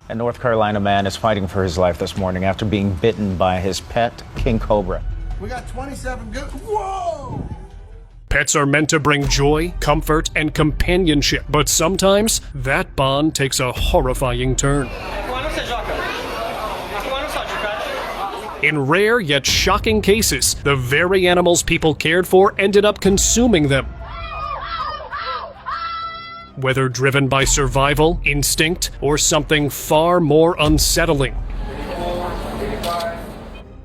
A North Carolina man is fighting for his life this morning after being bitten by his pet king cobra. We got 27 good. Whoa! Pets are meant to bring joy, comfort, and companionship, but sometimes that bond takes a horrifying turn. In rare yet shocking cases, the very animals people cared for ended up consuming them. Whether driven by survival, instinct, or something far more unsettling.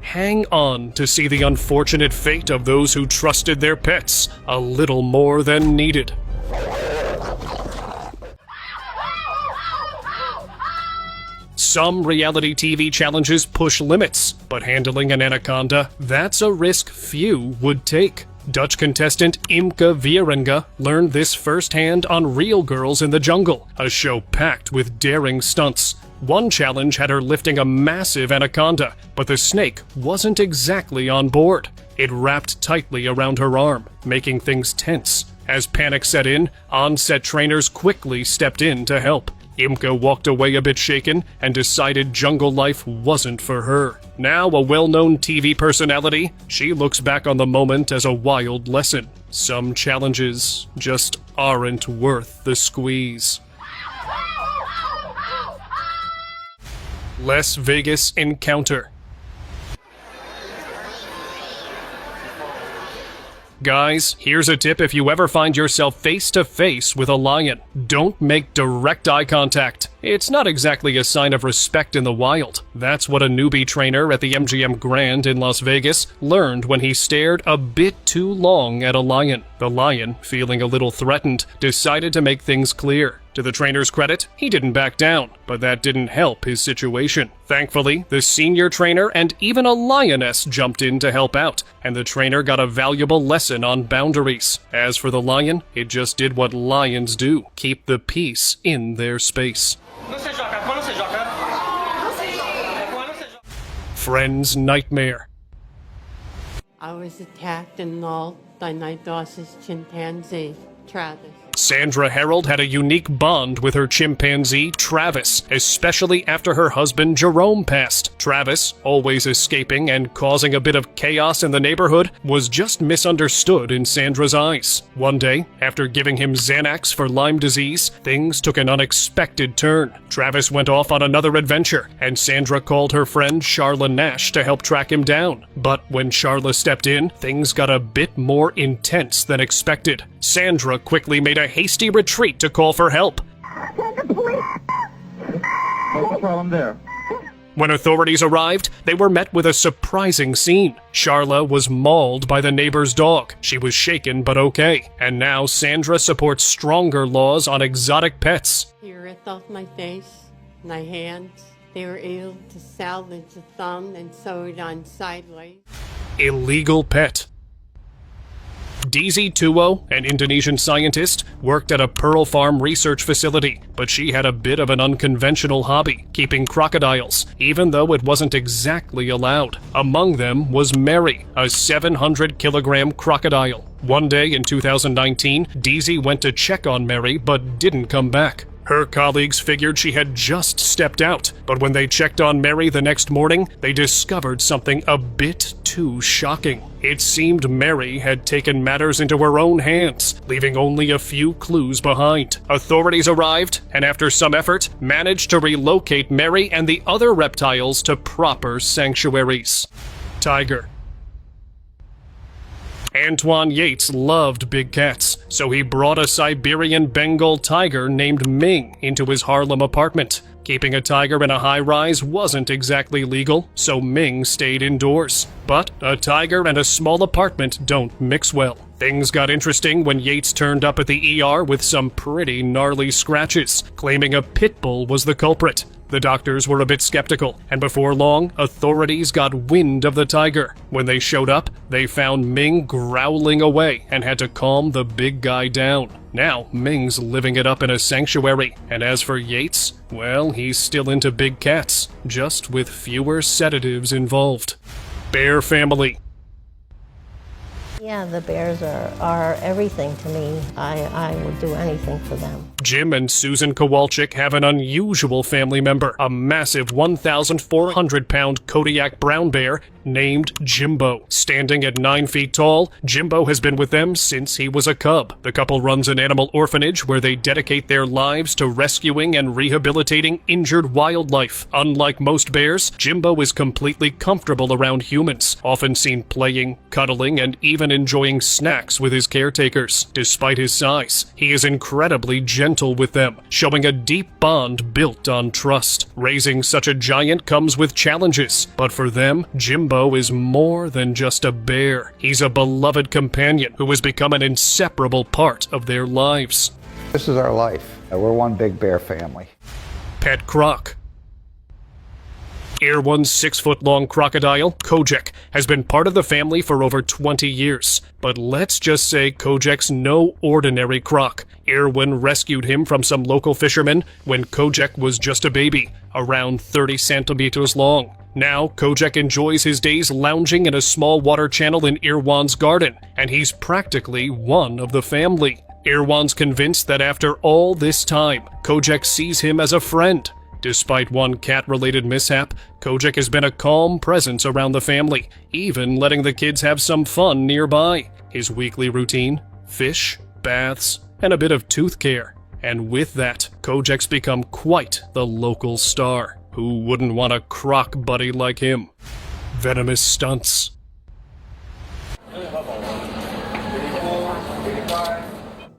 Hang on to see the unfortunate fate of those who trusted their pets a little more than needed. Some reality TV challenges push limits, but handling an anaconda, that's a risk few would take. Dutch contestant Imke Wieringa learned this firsthand on Real Girls in the Jungle, a show packed with daring stunts. One challenge had her lifting a massive anaconda, but the snake wasn't exactly on board. It wrapped tightly around her arm, making things tense. As panic set in, on-set trainers quickly stepped in to help. Imke walked away a bit shaken and decided jungle life wasn't for her. Now a well-known TV personality, she looks back on the moment as a wild lesson. Some challenges just aren't worth the squeeze. Las Vegas encounter. Guys, here's a tip if you ever find yourself face to face with a lion. Don't make direct eye contact. It's not exactly a sign of respect in the wild. That's what a newbie trainer at the MGM Grand in Las Vegas learned when he stared a bit too long at a lion. The lion, feeling a little threatened, decided to make things clear. To the trainer's credit, he didn't back down, but that didn't help his situation. Thankfully, the senior trainer and even a lioness jumped in to help out, and the trainer got a valuable lesson on boundaries. As for the lion, it just did what lions do, keep the peace in their space. Friend's nightmare. I was attacked and mauled by my boss's chimpanzee, Travis. Sandra Harold had a unique bond with her chimpanzee, Travis, especially after her husband, Jerome, passed. Travis, always escaping and causing a bit of chaos in the neighborhood, was just misunderstood in Sandra's eyes. One day, after giving him Xanax for Lyme disease, things took an unexpected turn. Travis went off on another adventure, and Sandra called her friend Charla Nash to help track him down. But when Charla stepped in, things got a bit more intense than expected. Sandra quickly made a hasty retreat to call for help. What's the problem there? When authorities arrived, they were met with a surprising scene. Charla was mauled by the neighbor's dog. She was shaken but okay. And now Sandra supports stronger laws on exotic pets. He ripped off my face, my hands. They were able to salvage the thumb and sew it on sideways. Illegal pet. DZ Tuo, an Indonesian scientist, worked at a pearl farm research facility, but she had a bit of an unconventional hobby, keeping crocodiles, even though it wasn't exactly allowed. Among them was Mary, a 700-kilogram crocodile. One day in 2019, DZ went to check on Mary but didn't come back. Her colleagues figured she had just stepped out, but when they checked on Mary the next morning, they discovered something a bit too shocking. It seemed Mary had taken matters into her own hands, leaving only a few clues behind. Authorities arrived, and after some effort, managed to relocate Mary and the other reptiles to proper sanctuaries. Tiger. Antoine Yates loved big cats, so he brought a Siberian Bengal tiger named Ming into his Harlem apartment. Keeping a tiger in a high-rise wasn't exactly legal, so Ming stayed indoors. But a tiger and a small apartment don't mix well. Things got interesting when Yates turned up at the ER with some pretty gnarly scratches, claiming a pit bull was the culprit. The doctors were a bit skeptical, and before long, authorities got wind of the tiger. When they showed up, they found Ming growling away and had to calm the big guy down. Now, Ming's living it up in a sanctuary, and as for Yates, well, he's still into big cats, just with fewer sedatives involved. Bear family. Yeah, the bears are everything to me. I would do anything for them. Jim and Susan Kowalczyk have an unusual family member, a massive 1,400-pound Kodiak brown bear named Jimbo. Standing at 9 feet tall, Jimbo has been with them since he was a cub. The couple runs an animal orphanage where they dedicate their lives to rescuing and rehabilitating injured wildlife. Unlike most bears, Jimbo is completely comfortable around humans, often seen playing, cuddling, and even enjoying snacks with his caretakers. Despite his size, he is incredibly gentle with them, showing a deep bond built on trust. Raising such a giant comes with challenges, but for them, Jimbo is more than just a bear. He's a beloved companion who has become an inseparable part of their lives. This is our life. We're one big bear family. Pet Croc. Irwin's 6-foot-long crocodile, Kojak, has been part of the family for over 20 years. But let's just say Kojak's no ordinary croc. Irwin rescued him from some local fishermen when Kojak was just a baby, around 30 centimeters long. Now, Kojak enjoys his days lounging in a small water channel in Irwan's garden, and he's practically one of the family. Irwan's convinced that after all this time, Kojak sees him as a friend. Despite one cat-related mishap, Kojak has been a calm presence around the family, even letting the kids have some fun nearby. His weekly routine: fish, baths, and a bit of tooth care. And with that, Kojak's become quite the local star. Who wouldn't want a croc buddy like him? Venomous stunts.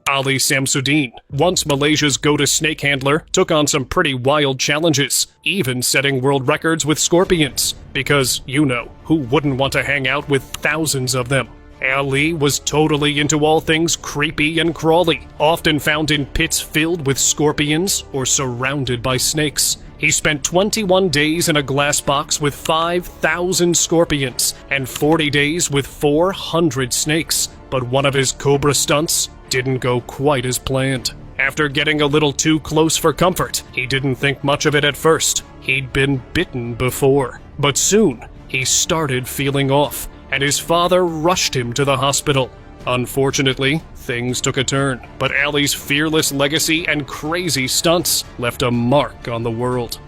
Ali Samsudeen, once Malaysia's go-to snake handler, took on some pretty wild challenges, even setting world records with scorpions. Because, you know, who wouldn't want to hang out with thousands of them? Ali was totally into all things creepy and crawly, often found in pits filled with scorpions or surrounded by snakes. He spent 21 days in a glass box with 5,000 scorpions and 40 days with 400 snakes. But one of his cobra stunts didn't go quite as planned. After getting a little too close for comfort, he didn't think much of it at first. He'd been bitten before. But soon, he started feeling off, and his father rushed him to the hospital. Unfortunately, things took a turn, but Ali's fearless legacy and crazy stunts left a mark on the world.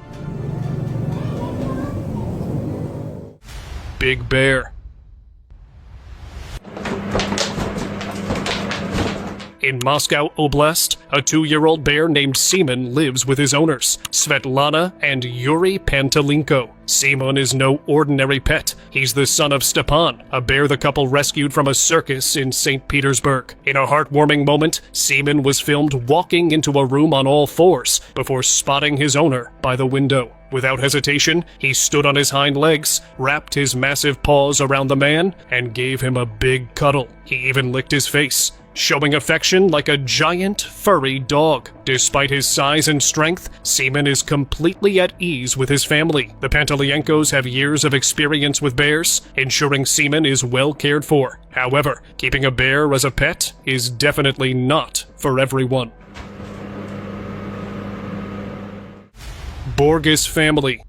Big Bear. In Moscow Oblast, a 2-year-old bear named Seaman lives with his owners, Svetlana and Yuri Pantelinko. Seaman is no ordinary pet. He's the son of Stepan, a bear the couple rescued from a circus in St. Petersburg. In a heartwarming moment, Seaman was filmed walking into a room on all fours before spotting his owner by the window. Without hesitation, he stood on his hind legs, wrapped his massive paws around the man, and gave him a big cuddle. He even licked his face, showing affection like a giant, furry dog. Despite his size and strength, Seaman is completely at ease with his family. The Pantelienkos have years of experience with bears, ensuring Seaman is well cared for. However, keeping a bear as a pet is definitely not for everyone. Borges family.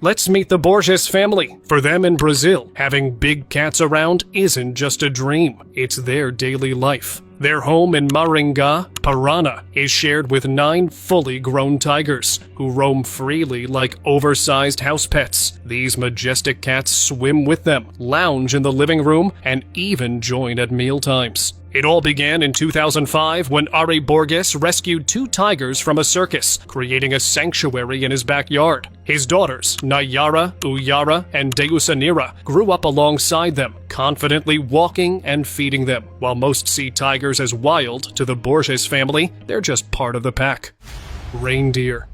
Let's meet the Borges family. For them in Brazil, having big cats around isn't just a dream, it's their daily life. Their home in Maringá, Paraná, is shared with 9 fully grown tigers, who roam freely like oversized house pets. These majestic cats swim with them, lounge in the living room, and even join at mealtimes. It all began in 2005 when Ari Borges rescued 2 tigers from a circus, creating a sanctuary in his backyard. His daughters, Nayara, Uyara, and Deusanira, grew up alongside them, confidently walking and feeding them. While most see tigers as wild to the Borges family, they're just part of the pack. Reindeer.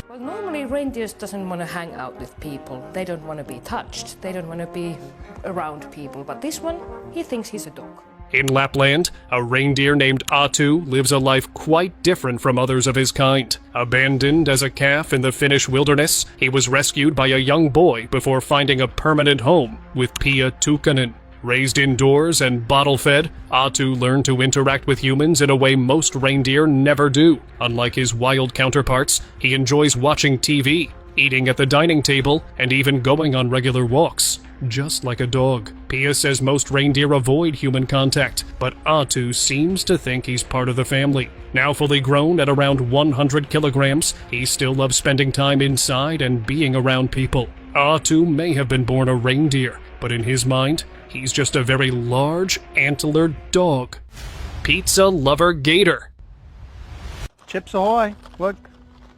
Well, normally reindeers doesn't want to hang out with people. They don't want to be touched. They don't want to be around people. But this one, he thinks he's a dog. In Lapland, a reindeer named Atu lives a life quite different from others of his kind. Abandoned as a calf in the Finnish wilderness, he was rescued by a young boy before finding a permanent home with Pia Tukkanen. Raised indoors and bottle-fed, Atu learned to interact with humans in a way most reindeer never do. Unlike his wild counterparts, he enjoys watching TV, eating at the dining table, and even going on regular walks. just like a dog. Pia says most reindeer avoid human contact, but Atu seems to think he's part of the family. Now fully grown at around 100 kilograms, he still loves spending time inside and being around people. Atu may have been born a reindeer, but in his mind, he's just a very large, antlered dog. Pizza lover Gator. Chips Ahoy. Look.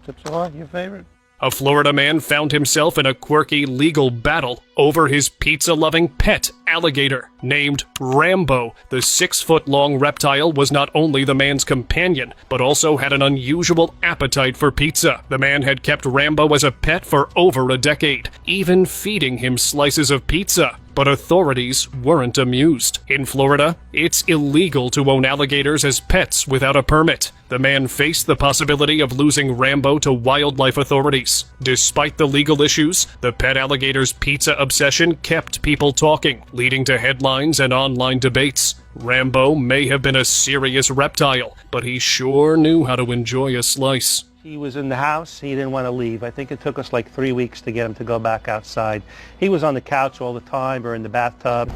Chips Ahoy, your favorite. A Florida man found himself in a quirky legal battle over his pizza-loving pet alligator. Named Rambo, the 6-foot-long reptile was not only the man's companion, but also had an unusual appetite for pizza. The man had kept Rambo as a pet for over a decade, even feeding him slices of pizza. But authorities weren't amused. In Florida, it's illegal to own alligators as pets without a permit. The man faced the possibility of losing Rambo to wildlife authorities. Despite the legal issues, the pet alligator's pizza obsession kept people talking, leading to headlines and online debates. Rambo may have been a serious reptile, but he sure knew how to enjoy a slice. He was in the house. He didn't want to leave. I think it took us like 3 weeks to get him to go back outside. He was on the couch all the time or in the bathtub.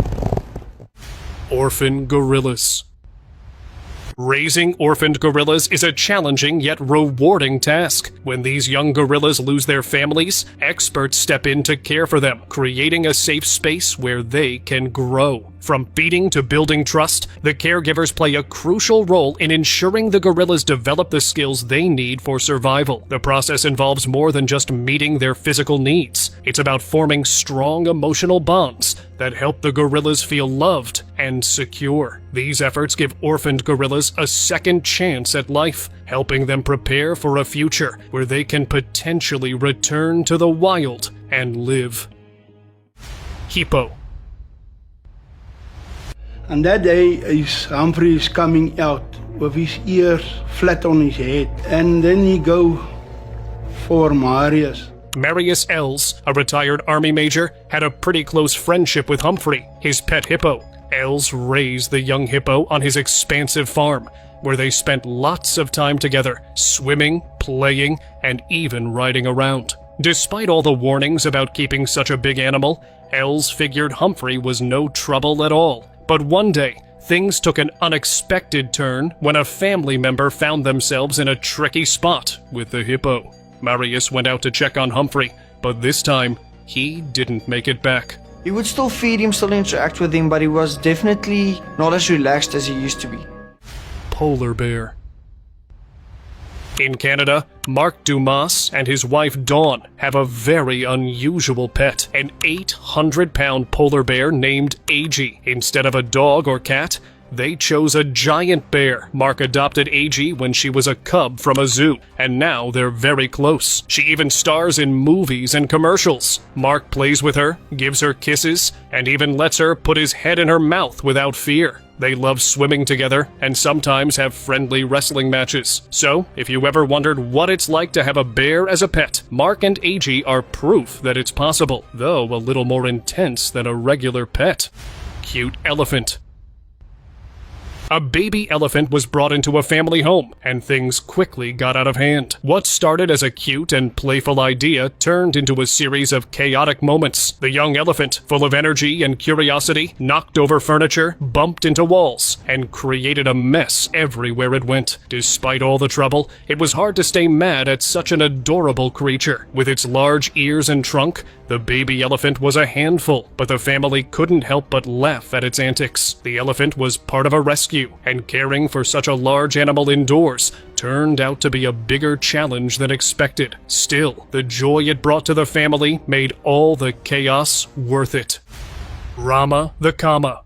Orphan gorillas. Raising orphaned gorillas is a challenging yet rewarding task. When these young gorillas lose their families, experts step in to care for them, creating a safe space where they can grow. From feeding to building trust, the caregivers play a crucial role in ensuring the gorillas develop the skills they need for survival. The process involves more than just meeting their physical needs. It's about forming strong emotional bonds that help the gorillas feel loved and secure. These efforts give orphaned gorillas a second chance at life, helping them prepare for a future where they can potentially return to the wild and live. Hippo. And that day, Humphrey is coming out with his ears flat on his head. And then he go for Marius. Marius Els, a retired army major, had a pretty close friendship with Humphrey, his pet hippo. Els raised the young hippo on his expansive farm, where they spent lots of time together, swimming, playing, and even riding around. Despite all the warnings about keeping such a big animal, Els figured Humphrey was no trouble at all. But one day, things took an unexpected turn when a family member found themselves in a tricky spot with the hippo. Marius went out to check on Humphrey, but this time, he didn't make it back. He would still feed him, still interact with him, but he was definitely not as relaxed as he used to be. Polar bear. In Canada, Mark Dumas and his wife Dawn have a very unusual pet, an 800-pound polar bear named Ag. Instead of a dog or cat, they chose a giant bear. Mark adopted Ag when she was a cub from a zoo, and now they're very close. She even stars in movies and commercials. Mark plays with her, gives her kisses, and even lets her put his head in her mouth without fear. They love swimming together and sometimes have friendly wrestling matches. So, if you ever wondered what it's like to have a bear as a pet, Mark and Ag are proof that it's possible, though a little more intense than a regular pet. Cute elephant. A baby elephant was brought into a family home, and things quickly got out of hand. What started as a cute and playful idea turned into a series of chaotic moments. The young elephant, full of energy and curiosity, knocked over furniture, bumped into walls, and created a mess everywhere it went. Despite all the trouble, it was hard to stay mad at such an adorable creature. With its large ears and trunk, the baby elephant was a handful, but the family couldn't help but laugh at its antics. The elephant was part of a rescue, and caring for such a large animal indoors turned out to be a bigger challenge than expected. Still, the joy it brought to the family made all the chaos worth it. Rama the Kama.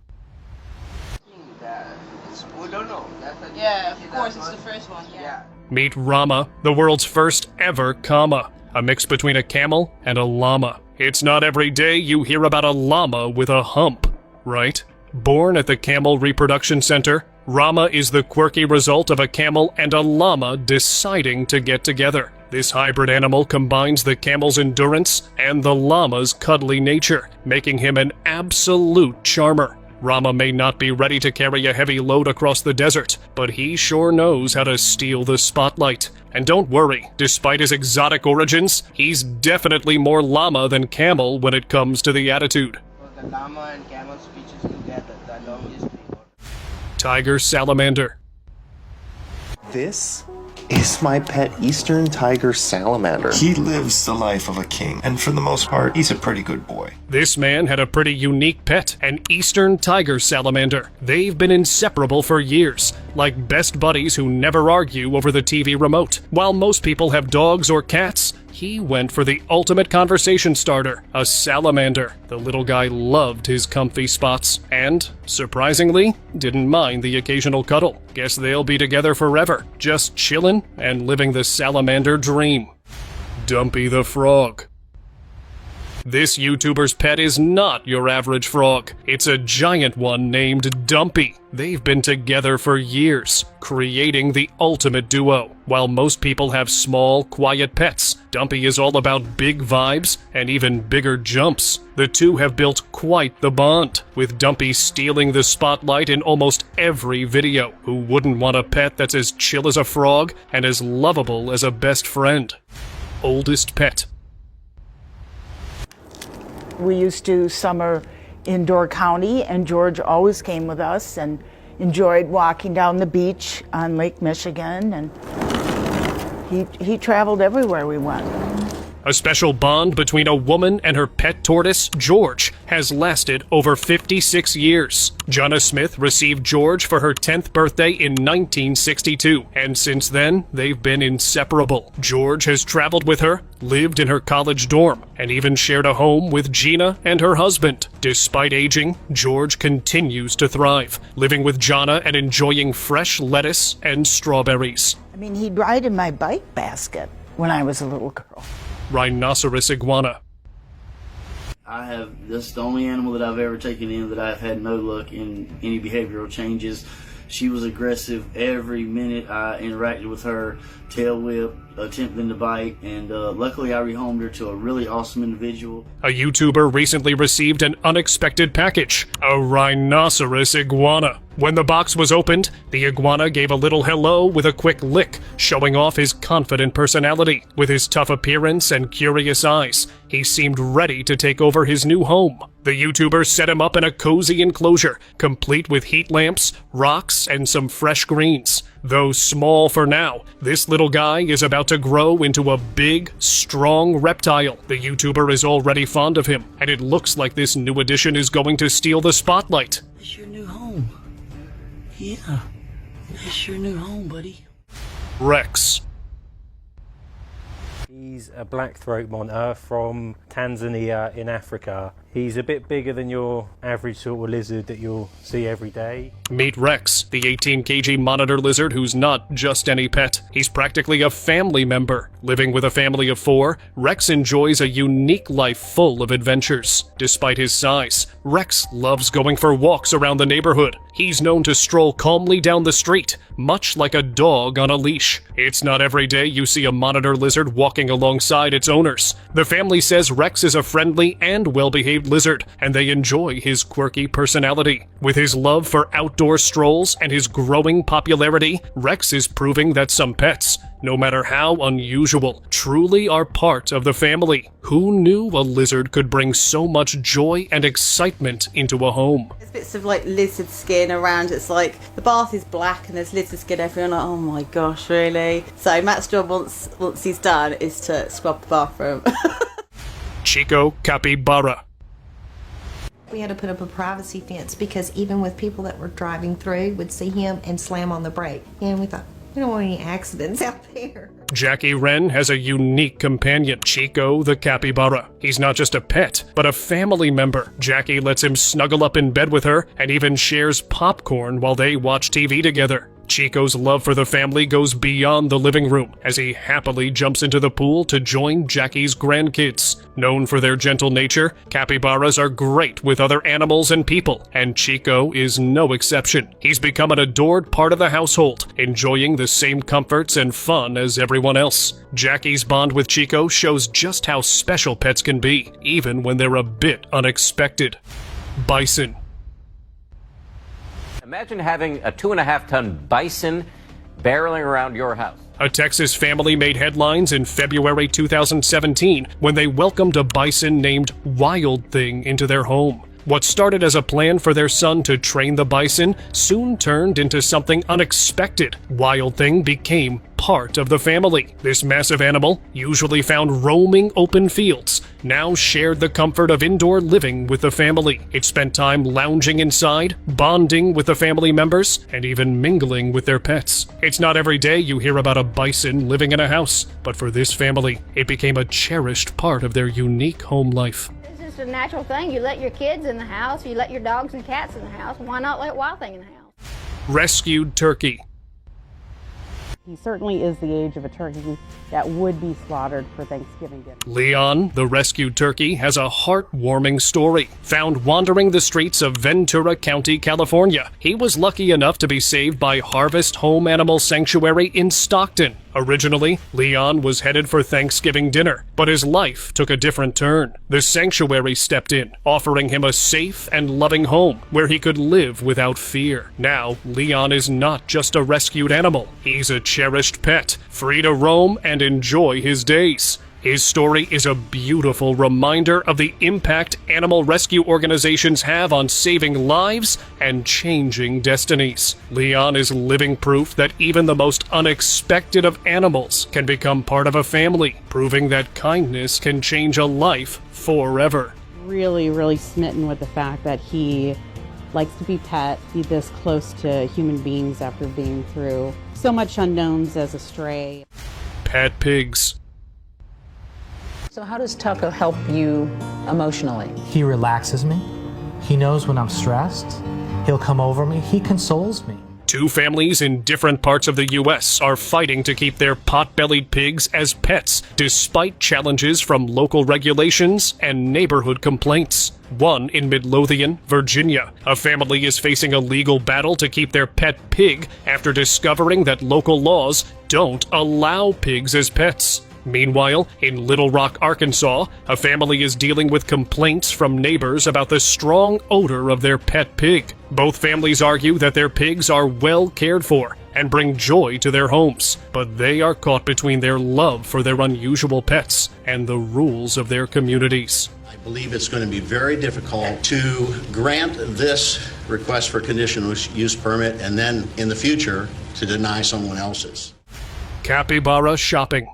Yeah, of course, it's the first one, yeah. Meet Rama, the world's first ever Kama, a mix between a camel and a llama. It's not every day you hear about a llama with a hump, right? Born at the Camel Reproduction Center, Rama is the quirky result of a camel and a llama deciding to get together. This hybrid animal combines the camel's endurance and the llama's cuddly nature, making him an absolute charmer. Rama may not be ready to carry a heavy load across the desert, but he sure knows how to steal the spotlight. And don't worry, despite his exotic origins, he's definitely more llama than camel when it comes to the attitude. the llama and camel species together, the longest river. Tiger salamander. This is my pet eastern tiger salamander. He lives the life of a king, and for the most part, he's a pretty good boy. This man had a pretty unique pet, an eastern tiger salamander. They've been inseparable for years, like best buddies who never argue over the TV remote. While most people have dogs or cats, he went for the ultimate conversation starter, a salamander. The little guy loved his comfy spots, and, surprisingly, didn't mind the occasional cuddle. Guess they'll be together forever, just chillin' and living the salamander dream. Dumpy the frog. This YouTuber's pet is not your average frog. It's a giant one named Dumpy. They've been together for years, creating the ultimate duo. While most people have small, quiet pets, Dumpy is all about big vibes and even bigger jumps. The two have built quite the bond, with Dumpy stealing the spotlight in almost every video. Who wouldn't want a pet that's as chill as a frog and as lovable as a best friend? Oldest pet. We used to summer in Door County, and George always came with us and enjoyed walking down the beach on Lake Michigan, and he traveled everywhere we went. A special bond between a woman and her pet tortoise, George, has lasted over 56 years. Jonna Smith received George for her 10th birthday in 1962, and since then, they've been inseparable. George has traveled with her, lived in her college dorm, and even shared a home with Gina and her husband. Despite aging, George continues to thrive, living with Jonna and enjoying fresh lettuce and strawberries. I mean, he'd ride in my bike basket when I was a little girl. Rhinoceros iguana. This is the only animal that I've ever taken in that I've had no luck in any behavioral changes. She was aggressive every minute I interacted with her, tail whip, attempting to bite, and luckily I rehomed her to a really awesome individual. A YouTuber recently received an unexpected package, a rhinoceros iguana. When the box was opened, the iguana gave a little hello with a quick lick, showing off his confident personality. With his tough appearance and curious eyes, he seemed ready to take over his new home. The YouTuber set him up in a cozy enclosure, complete with heat lamps, rocks, and some fresh greens. Though small for now, this little guy is about to grow into a big, strong reptile. The YouTuber is already fond of him, and it looks like this new addition is going to steal the spotlight. It's your new home. Yeah, it's your new home, buddy. Rex. He's a black-throat monitor from Tanzania in Africa. He's a bit bigger than your average sort of lizard that you'll see every day. Meet Rex, the 18 kg monitor lizard who's not just any pet. He's practically a family member. Living with a family of 4, Rex enjoys a unique life full of adventures. Despite his size, Rex loves going for walks around the neighborhood. He's known to stroll calmly down the street, much like a dog on a leash. It's not every day you see a monitor lizard walking alongside its owners. The family says Rex is a friendly and well-behaved lizard, and they enjoy his quirky personality. With his love for outdoor strolls and his growing popularity, Rex is proving that some pets, no matter how unusual, truly are part of the family. Who knew a lizard could bring so much joy and excitement into a home? There's bits of like lizard skin around. It's like the bath is black and there's lizard skin everywhere. Like, oh my gosh, really? So Matt's job once he's done is to scrub the bathroom. Chico Capybara. We had to put up a privacy fence because even with people that were driving through would see him and slam on the brake. And we thought, we don't want any accidents out there. Jackie Wren has a unique companion, Chico the capybara. He's not just a pet, but a family member. Jackie lets him snuggle up in bed with her and even shares popcorn while they watch TV together. Chico's love for the family goes beyond the living room as he happily jumps into the pool to join Jackie's grandkids. Known for their gentle nature, capybaras are great with other animals and people, and Chico is no exception. He's become an adored part of the household, enjoying the same comforts and fun as everyone else. Jackie's bond with Chico shows just how special pets can be, even when they're a bit unexpected. Bison. Imagine having a 2.5-ton bison barreling around your house. A Texas family made headlines in February 2017 when they welcomed a bison named Wild Thing into their home. What started as a plan for their son to train the bison soon turned into something unexpected. Wild Thing became part of the family. This massive animal, usually found roaming open fields, now shared the comfort of indoor living with the family. It spent time lounging inside, bonding with the family members, and even mingling with their pets. It's not every day you hear about a bison living in a house, but for this family, it became a cherished part of their unique home life. It's just a natural thing. You let your kids in the house, you let your dogs and cats in the house. Why not let Wild Thing in the house? Rescued turkey. He certainly is the age of a turkey that would be slaughtered for Thanksgiving dinner. Leon, the rescued turkey, has a heartwarming story. Found wandering the streets of Ventura County, California, he was lucky enough to be saved by Harvest Home Animal Sanctuary in Stockton. Originally, Leon was headed for Thanksgiving dinner, but his life took a different turn. The sanctuary stepped in, offering him a safe and loving home where he could live without fear. Now, Leon is not just a rescued animal. He's a cherished pet, free to roam and enjoy his days. His story is a beautiful reminder of the impact animal rescue organizations have on saving lives and changing destinies. Leon is living proof that even the most unexpected of animals can become part of a family, proving that kindness can change a life forever. Really smitten with the fact that he likes to be pet, be this close to human beings after being through so much unknowns as a stray. Pet pigs. So how does Tucker help you emotionally? He relaxes me. He knows when I'm stressed. He'll come over me. He consoles me. Two families in different parts of the U.S. are fighting to keep their pot-bellied pigs as pets, despite challenges from local regulations and neighborhood complaints. One in Midlothian, Virginia. A family is facing a legal battle to keep their pet pig after discovering that local laws don't allow pigs as pets. Meanwhile, in Little Rock, Arkansas, a family is dealing with complaints from neighbors about the strong odor of their pet pig. Both families argue that their pigs are well cared for and bring joy to their homes, but they are caught between their love for their unusual pets and the rules of their communities. I believe it's going to be very difficult to grant this request for conditional use permit and then, in the future, to deny someone else's. Capybara shopping.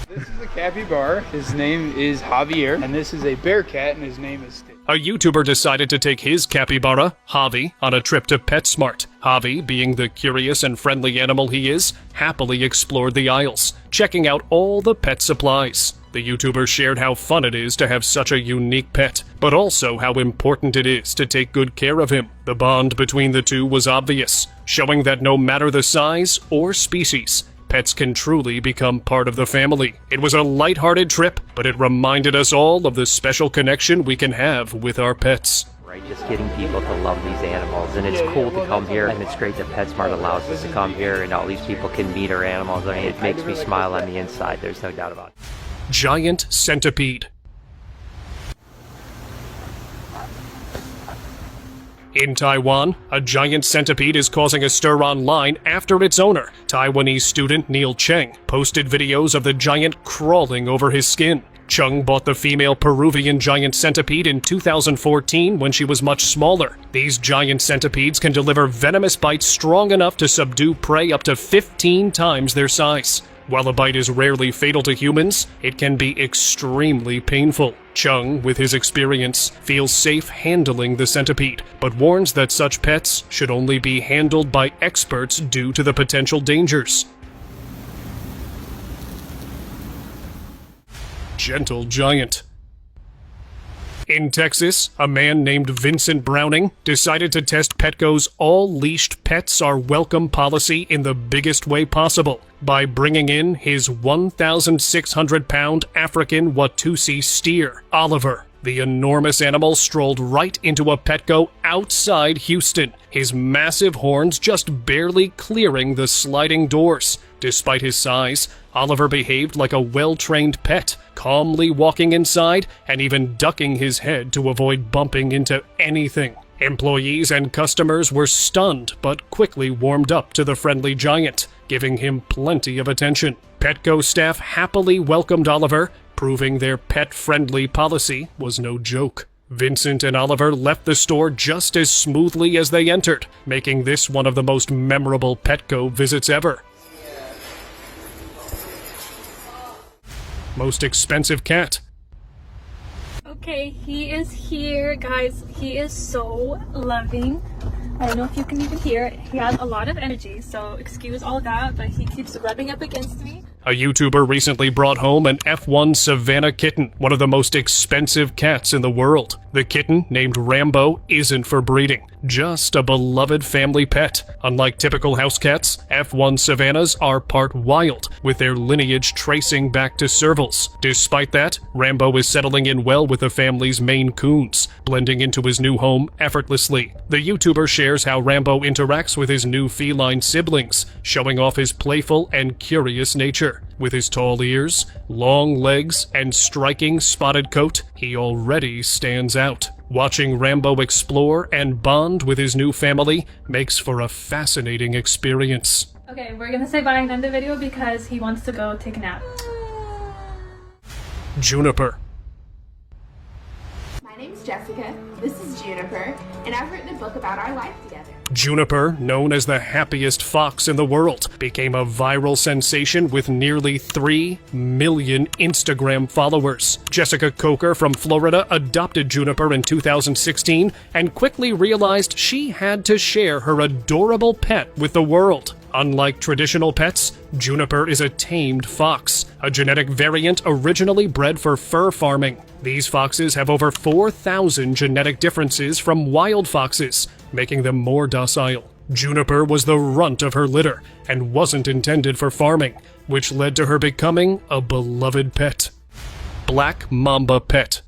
This is a capybara. His name is Javier, and this is a bear cat, and his name is Steve. A YouTuber decided to take his capybara, Javi, on a trip to PetSmart. Javi, being the curious and friendly animal he is, happily explored the aisles, checking out all the pet supplies. The YouTuber shared how fun it is to have such a unique pet, but also how important it is to take good care of him. The bond between the two was obvious, showing that no matter the size or species, pets can truly become part of the family. It was a lighthearted trip, but it reminded us all of the special connection we can have with our pets. Right, just getting people to love these animals, and it's cool to come here, and it's great that PetSmart allows us to come here, and all these people can meet our animals. I mean, it makes me smile on the inside, there's no doubt about it. Giant centipede. In Taiwan, a giant centipede is causing a stir online after its owner, Taiwanese student Neil Cheng, posted videos of the giant crawling over his skin. Chung bought the female Peruvian giant centipede in 2014 when she was much smaller. These giant centipedes can deliver venomous bites strong enough to subdue prey up to 15 times their size. While a bite is rarely fatal to humans, it can be extremely painful. Chung, with his experience, feels safe handling the centipede, but warns that such pets should only be handled by experts due to the potential dangers. Gentle giant. In Texas, a man named Vincent Browning decided to test Petco's all leashed pets are welcome policy in the biggest way possible by bringing in his 1,600-pound African Watusi steer, Oliver. The enormous animal strolled right into a Petco outside Houston, his massive horns just barely clearing the sliding doors. Despite his size, Oliver behaved like a well-trained pet, calmly walking inside and even ducking his head to avoid bumping into anything. Employees and customers were stunned but quickly warmed up to the friendly giant, giving him plenty of attention. Petco staff happily welcomed Oliver, proving their pet-friendly policy was no joke. Vincent and Oliver left the store just as smoothly as they entered, making this one of the most memorable Petco visits ever. Most expensive cat. Okay, he is here, guys. He is so loving. I don't know if you can even hear it. He has a lot of energy, so excuse all that, but he keeps rubbing up against me. A YouTuber recently brought home an F1 Savannah kitten, one of the most expensive cats in the world. The kitten, named Rambo, isn't for breeding, just a beloved family pet. Unlike typical house cats, F1 Savannahs are part wild, with their lineage tracing back to servals. Despite that, Rambo is settling in well with the family's Maine Coons, blending into his new home effortlessly. The YouTuber shares how Rambo interacts with his new feline siblings, showing off his playful and curious nature. With his tall ears, long legs, and striking spotted coat, he already stands out. Watching Rambo explore and bond with his new family makes for a fascinating experience. Okay, we're gonna say bye and end the video because he wants to go take a nap. Juniper. My name's Jessica, this is Juniper, and I've written a book about our life together. Juniper, known as the happiest fox in the world, became a viral sensation with nearly 3 million Instagram followers. Jessica Coker from Florida adopted Juniper in 2016 and quickly realized she had to share her adorable pet with the world. Unlike traditional pets, Juniper is a tamed fox, a genetic variant originally bred for fur farming. These foxes have over 4,000 genetic differences from wild foxes, making them more docile. Juniper was the runt of her litter and wasn't intended for farming, which led to her becoming a beloved pet. Black Mamba Pet.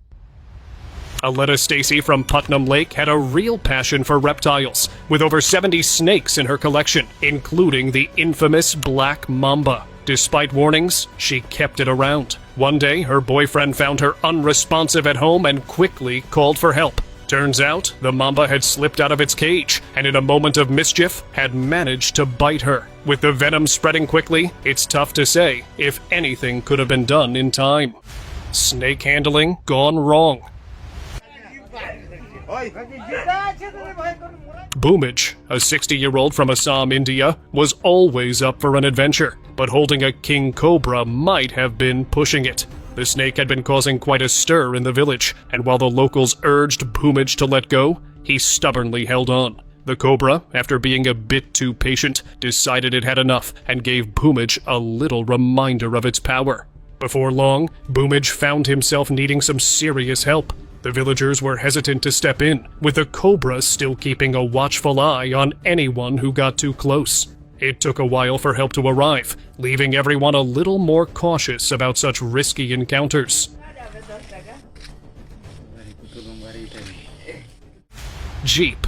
Aletta Stacy from Putnam Lake had a real passion for reptiles, with over 70 snakes in her collection, including the infamous Black Mamba. Despite warnings, she kept it around. One day, her boyfriend found her unresponsive at home and quickly called for help. Turns out, the mamba had slipped out of its cage, and in a moment of mischief, had managed to bite her. With the venom spreading quickly, it's tough to say if anything could have been done in time. Snake handling gone wrong. Boomage, a 60-year-old from Assam, India, was always up for an adventure, but holding a king cobra might have been pushing it. The snake had been causing quite a stir in the village, and while the locals urged Boomage to let go, he stubbornly held on. The cobra, after being a bit too patient, decided it had enough and gave Boomage a little reminder of its power. Before long, Boomage found himself needing some serious help. The villagers were hesitant to step in, with the cobra still keeping a watchful eye on anyone who got too close. It took a while for help to arrive, leaving everyone a little more cautious about such risky encounters. Jeep.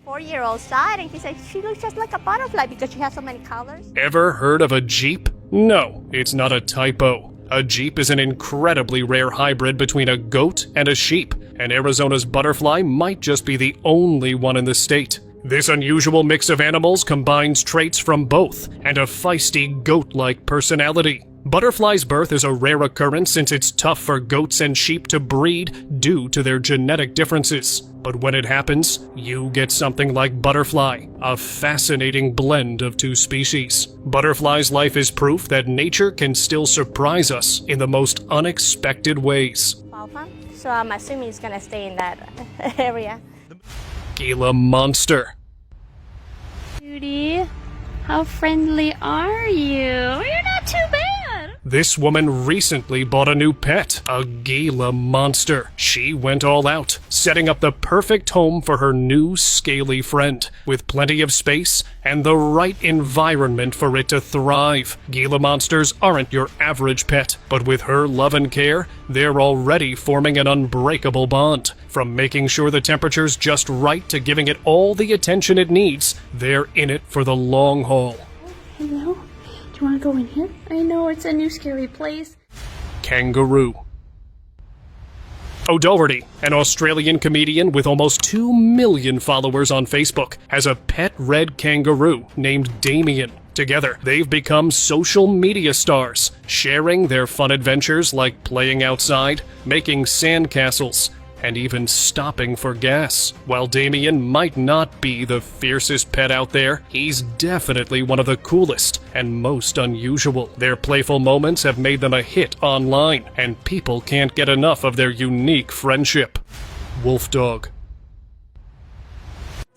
4-year-old saw it and she said she looks just like a butterfly because she has so many colors. Ever heard of a Jeep? No, it's not a typo. A Jeep is an incredibly rare hybrid between a goat and a sheep, and Arizona's butterfly might just be the only one in the state. This unusual mix of animals combines traits from both and a feisty goat-like personality. Butterfly's birth is a rare occurrence since it's tough for goats and sheep to breed due to their genetic differences. But when it happens, you get something like Butterfly, a fascinating blend of two species. Butterfly's life is proof that nature can still surprise us in the most unexpected ways. So I'm assuming he's gonna stay in that area. Gila Monster. Judy, how friendly are you? You're not too bad. This woman recently bought a new pet, a Gila Monster. She went all out, setting up the perfect home for her new scaly friend, with plenty of space and the right environment for it to thrive. Gila Monsters aren't your average pet, but with her love and care, they're already forming an unbreakable bond. From making sure the temperature's just right to giving it all the attention it needs, they're in it for the long haul. Hello? Do you want to go in here? I know, it's a new scary place. Kangaroo. O'Doherty, an Australian comedian with almost 2 million followers on Facebook, has a pet red kangaroo named Damien. Together, they've become social media stars, sharing their fun adventures like playing outside, making sandcastles, and even stopping for gas. While Damien might not be the fiercest pet out there, he's definitely one of the coolest and most unusual. Their playful moments have made them a hit online, and people can't get enough of their unique friendship. Wolf Dog.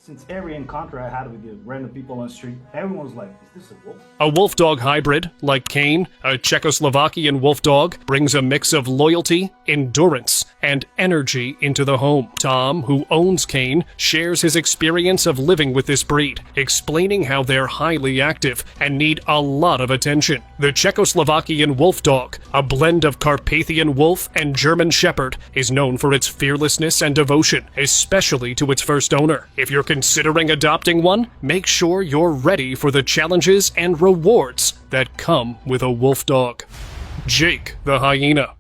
Since every encounter I had with the random people on the street, everyone was like, is this a wolf? A wolf dog hybrid, like Kane, a Czechoslovakian wolf dog, brings a mix of loyalty, endurance, and energy into the home. Tom, who owns Kane, shares his experience of living with this breed, explaining how they're highly active and need a lot of attention. The Czechoslovakian wolf dog, a blend of Carpathian wolf and German shepherd, is known for its fearlessness and devotion, especially to its first owner. If you're considering adopting one, make sure you're ready for the challenges and rewards that come with a wolf dog. Jake the hyena.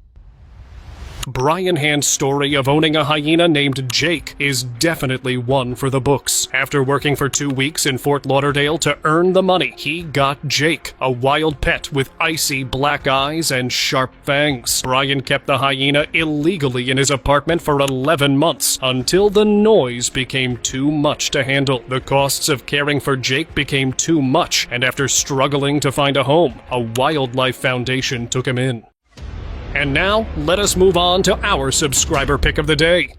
Brian Hand's story of owning a hyena named Jake is definitely one for the books. After working for 2 weeks in Fort Lauderdale to earn the money, he got Jake, a wild pet with icy black eyes and sharp fangs. Brian kept the hyena illegally in his apartment for 11 months until the noise became too much to handle. The costs of caring for Jake became too much, and after struggling to find a home, a wildlife foundation took him in. And now, let us move on to our subscriber pick of the day.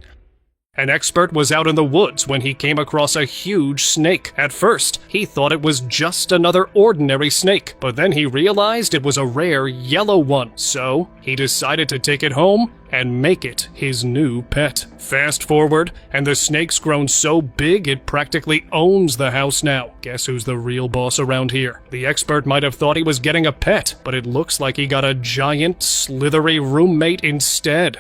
An expert was out in the woods when he came across a huge snake. At first, he thought it was just another ordinary snake, but then he realized it was a rare yellow one. So, he decided to take it home and make it his new pet. Fast forward, and the snake's grown so big it practically owns the house now. Guess who's the real boss around here? The expert might have thought he was getting a pet, but it looks like he got a giant, slithery roommate instead.